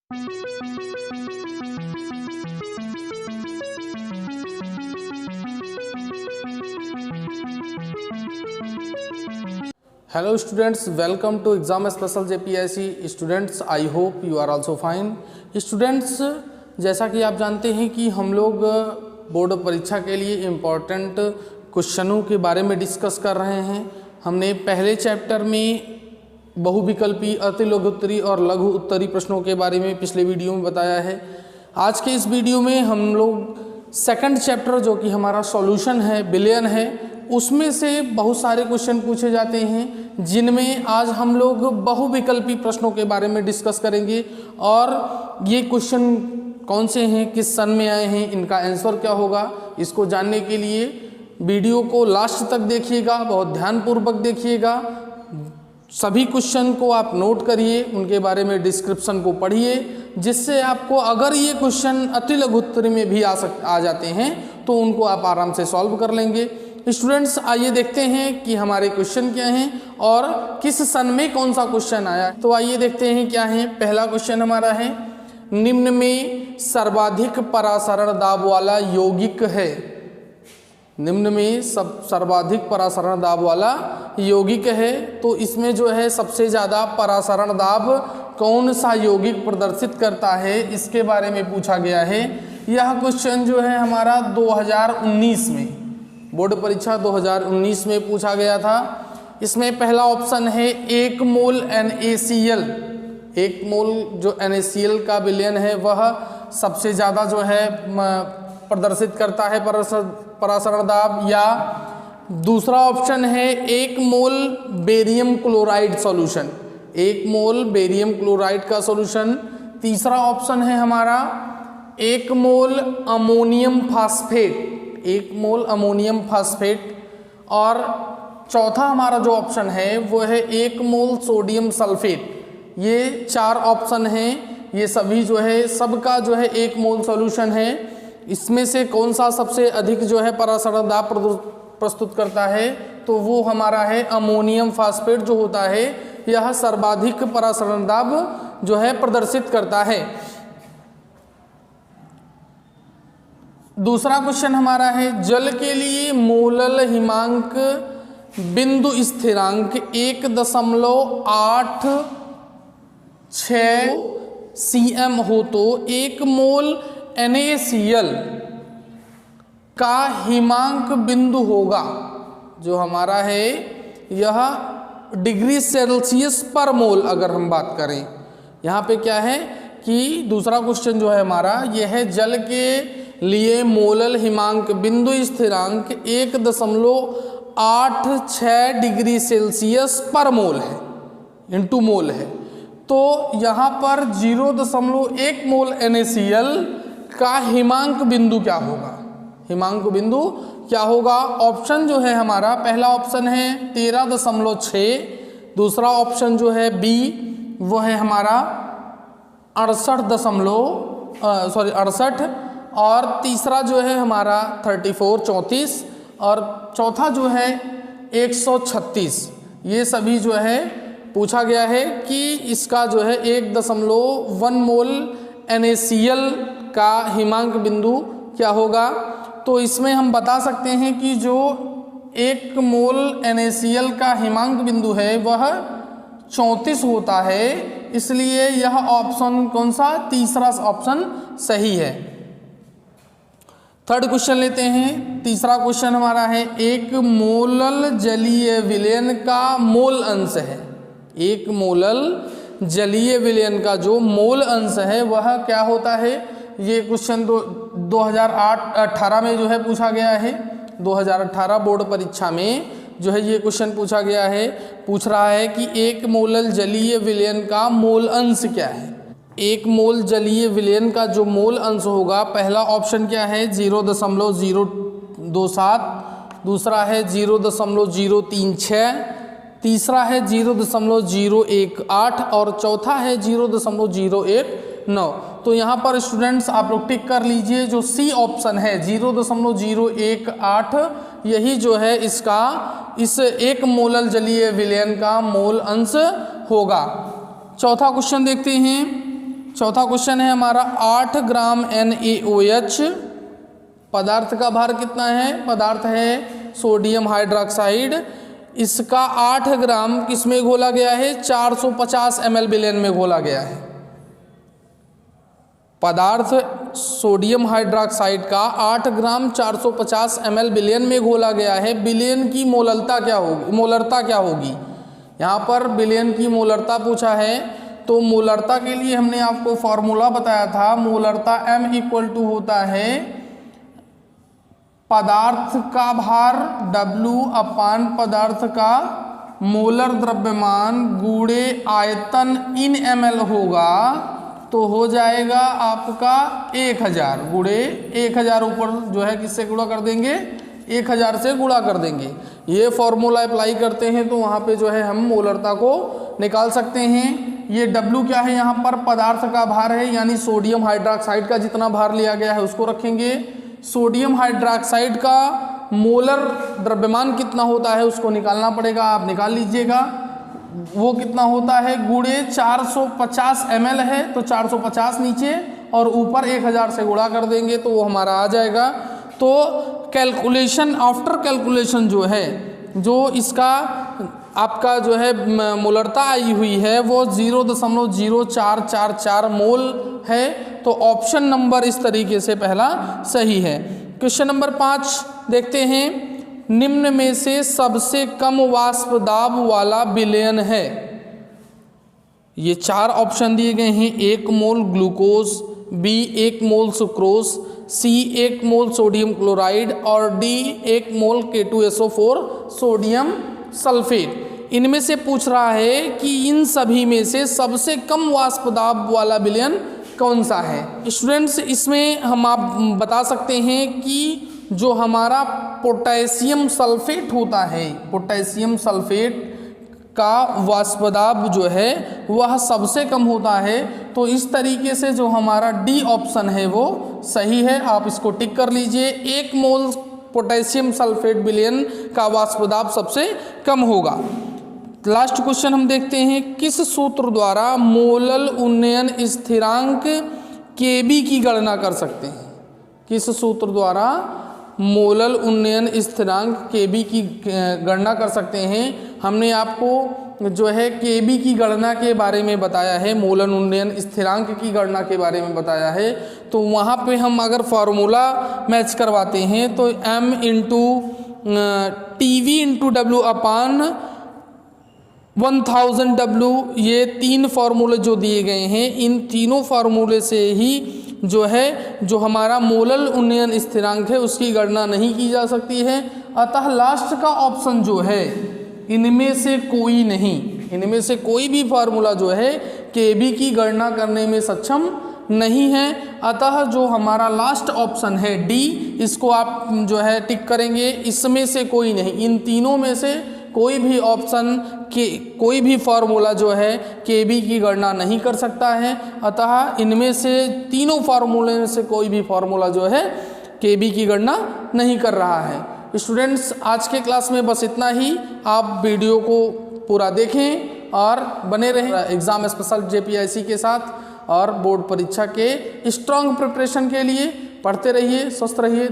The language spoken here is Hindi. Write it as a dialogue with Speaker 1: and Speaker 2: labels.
Speaker 1: Hello students, welcome to exam special JPSC students. I hope you are also fine. Students, जैसा कि आप जानते हैं कि हम लोग बोर्ड परीक्षा के लिए इम्पोर्टेंट क्वेश्चनों के बारे में डिस्कस कर रहे हैं। हमने पहले चैप्टर में बहुविकल्पी, अति लघु उत्तरी और लघु उत्तरी प्रश्नों के बारे में पिछले वीडियो में बताया है। आज के इस वीडियो में हम लोग सेकंड चैप्टर जो कि हमारा सॉल्यूशन है, बिलियन है, उसमें से बहुत सारे क्वेश्चन पूछे जाते हैं जिनमें आज हम लोग बहुविकल्पी प्रश्नों के बारे में डिस्कस करेंगे। और ये क्वेश्चन कौन से हैं, किस सन में आए हैं, इनका आंसर क्या होगा, इसको जानने के लिए वीडियो को लास्ट तक देखिएगा, बहुत ध्यानपूर्वक देखिएगा। सभी क्वेश्चन को आप नोट करिए, उनके बारे में डिस्क्रिप्शन को पढ़िए, जिससे आपको अगर ये क्वेश्चन अति लघु उत्तरी में भी आ जाते हैं तो उनको आप आराम से सॉल्व कर लेंगे। स्टूडेंट्स, आइए देखते हैं कि हमारे क्वेश्चन क्या हैं और किस सन में कौन सा क्वेश्चन आया। तो आइए देखते हैं क्या है। पहला क्वेश्चन हमारा है, निम्न में सर्वाधिक परासरण दाब वाला यौगिक है। निम्न में सर्वाधिक परासरण दाब वाला यौगिक है, तो इसमें जो है सबसे ज़्यादा परासरण दाब कौन सा यौगिक प्रदर्शित करता है, इसके बारे में पूछा गया है। यह क्वेश्चन जो है हमारा 2019 में बोर्ड परीक्षा 2019 में पूछा गया था। इसमें पहला ऑप्शन है 1 मोल NaCl। 1 मोल जो NaCl का विलयन है वह सबसे ज़्यादा जो है प्रदर्शित करता है परासरण दाब। या दूसरा ऑप्शन है 1 मोल बेरियम क्लोराइड सॉल्यूशन, 1 मोल बेरियम क्लोराइड का सॉल्यूशन। तीसरा ऑप्शन है हमारा 1 मोल अमोनियम फास्फेट, 1 मोल अमोनियम फास्फेट। और चौथा हमारा जो ऑप्शन है वो है 1 मोल सोडियम सल्फेट। ये 4 ऑप्शन हैं, ये सभी जो है सबका जो है 1 मोल सॉल्यूशन है। इसमें से कौन सा सबसे अधिक जो है परासरण दाब प्रस्तुत करता है, तो वो हमारा है अमोनियम फास्फेट जो होता है, यह सर्वाधिक परासरण दाब जो है प्रदर्शित करता है। दूसरा क्वेश्चन हमारा है, जल के लिए मोलल हिमांक बिंदु स्थिरांक 1.86 cm हो तो 1 मोल NaCl का हिमांक बिंदु होगा, जो हमारा है यह डिग्री सेल्सियस पर मोल। अगर हम बात करें यहाँ पे क्या है कि दूसरा क्वेश्चन जो है हमारा यह है, जल के लिए मोलल हिमांक बिंदु स्थिरांक 1.86 डिग्री सेल्सियस पर मोल है, इंटू मोल है। तो यहाँ पर 0.1 मोल NaCl का हिमांक बिंदु क्या होगा, हिमांक बिंदु क्या होगा। ऑप्शन जो है हमारा, पहला ऑप्शन है 13.6, दूसरा ऑप्शन जो है B वो है हमारा 68, और तीसरा जो है हमारा 34, और चौथा जो है 136। ये सभी जो है पूछा गया है कि इसका जो है 1.1 मोल NaCl का हिमांक बिंदु क्या होगा। तो इसमें हम बता सकते हैं कि जो 1 मोल NaCl का हिमांक बिंदु है वह 34 होता है, इसलिए यह ऑप्शन कौन सा, तीसरा ऑप्शन सही है। थर्ड क्वेश्चन लेते हैं। तीसरा क्वेश्चन हमारा है, 1 मोलल जलीय विलयन का मोल अंश है। 1 मोलल जलीय विलयन का जो मोल अंश है वह क्या होता है। ये क्वेश्चन 2018 में जो है पूछा गया है। 2018 बोर्ड परीक्षा में जो है ये क्वेश्चन पूछा गया है, पूछ रहा है कि 1 मोलल जलीय विलयन का मोल अंश क्या है। 1 मोल जलीय विलयन का जो मोल अंश होगा, पहला ऑप्शन क्या है 0.027, दूसरा है 0.036, तीसरा है 0.018 और चौथा है 0.019। तो यहाँ पर स्टूडेंट्स आप लोग टिक कर लीजिए, जो सी ऑप्शन है 0.018 यही जो है इसका इस 1 मोलल जलीय विलयन का मोल अंश होगा। चौथा क्वेश्चन देखते हैं, चौथा क्वेश्चन है हमारा 8 ग्राम NaOH पदार्थ का भार कितना है? पदार्थ है सोडियम हाइड्रोक्साइड। इसका 8 ग्राम किस में घोला गया है? 450 ml विलयन में घोला गया है। पदार्थ सोडियम हाइड्रोक्साइड का 8 ग्राम 450 ml विलयन में घोला गया है। विलयन की मोलरता क्या होगी? यहाँ पर विलयन की मोलरता पूछा है, तो मोलरता के लिए हमने आपको फॉर्मूला बताया था। मोलरता M इक्वल टू होता है पदार्थ का भार W अपान पदार्थ का मोलर द्रव्यमान गुणे आयतन इन ml होगा, तो हो जाएगा आपका 1000 गुणे 1000 ऊपर जो है किससे गुणा कर देंगे? 1000 से गुणा कर देंगे। ये फॉर्मूला अप्लाई करते हैं तो वहाँ पे जो है हम मोलरता को निकाल सकते हैं। ये W क्या है? यहाँ पर पदार्थ का भार है, यानी सोडियम हाइड्रोक्साइड का जितना भार लिया गया है उसको रखेंगे। सोडियम हाइड्रोक्साइड का मोलर द्रव्यमान कितना होता है उसको निकालना पड़ेगा, आप निकाल लीजिएगा। वो कितना होता है? गुणे 450 ml है, तो 450 नीचे और ऊपर 1000 से गुणा कर देंगे तो वो हमारा आ जाएगा। तो कैलकुलेशन, आफ्टर कैलकुलेशन जो है, जो इसका आपका जो है मोलरता आई हुई है वो 0.0444 मोल है। तो ऑप्शन नंबर इस तरीके से पहला सही है। क्वेश्चन नंबर 5 देखते हैं। निम्न में से सबसे कम वाष्प दाब वाला विलयन है? ये 4 ऑप्शन दिए गए हैं। 1 mole glucose, B 1 mole sucrose, C 1 mole sodium chloride और D 1 mole K2SO4 sodium sulphate. इनमें से पूछ रहा है कि इन सभी में से सबसे कम वाष्प दाब वाला विलयन कौन सा है? स्टूडेंट्स, इसमें हम आप बता सकते हैं कि जो हमारा पोटेशियम सल्फेट होता है, पोटेशियम सल्फेट का वाष्प दाब जो है वह सबसे कम होता है। तो इस तरीके से जो हमारा D ऑप्शन है वो सही है, आप इसको टिक कर लीजिए। 1 मोल पोटेशियम सल्फेट विलयन का वाष्प दाब सबसे कम होगा। लास्ट क्वेश्चन हम देखते हैं। किस सूत्र द्वारा मोलल उन्नयन स्थिरांक Kb की गणना कर सकते हैं? किस सूत्र द्वारा मोलल उन्नयन स्थिरांक Kb की गणना कर सकते हैं? हमने आपको जो है Kb की गणना के बारे में बताया है, मोलल उन्नयन स्थिरांक की गणना के बारे में बताया है। तो वहाँ पे हम अगर फार्मूला मैच करवाते हैं तो M into TV into W अपान 1000 W, ये 3 फार्मूले जो दिए गए हैं, इन तीनों फार्मूले से ही जो है जो हमारा मोलल उन्नयन स्थिरांक है उसकी गणना नहीं की जा सकती है। अतः लास्ट का ऑप्शन जो है इनमें से कोई नहीं, इनमें से कोई भी फार्मूला जो है Kb की गणना करने में सक्षम नहीं है। अतः जो हमारा लास्ट ऑप्शन है D, इसको आप जो है टिक करेंगे। इसमें से कोई नहीं, इन तीनों में से कोई भी ऑप्शन के कोई भी फार्मूला जो है Kb की गणना नहीं कर सकता है। अतः इनमें से तीनों फार्मूले में से कोई भी फार्मूला जो है Kb की गणना नहीं कर रहा है। स्टूडेंट्स, आज के क्लास में बस इतना ही। आप वीडियो को पूरा देखें और बने रहें एग्ज़ाम स्पेशल JPIC के साथ, और बोर्ड परीक्षा के स्ट्रॉन्ग प्रिपरेशन के लिए पढ़ते रहिए, स्वस्थ रहिए।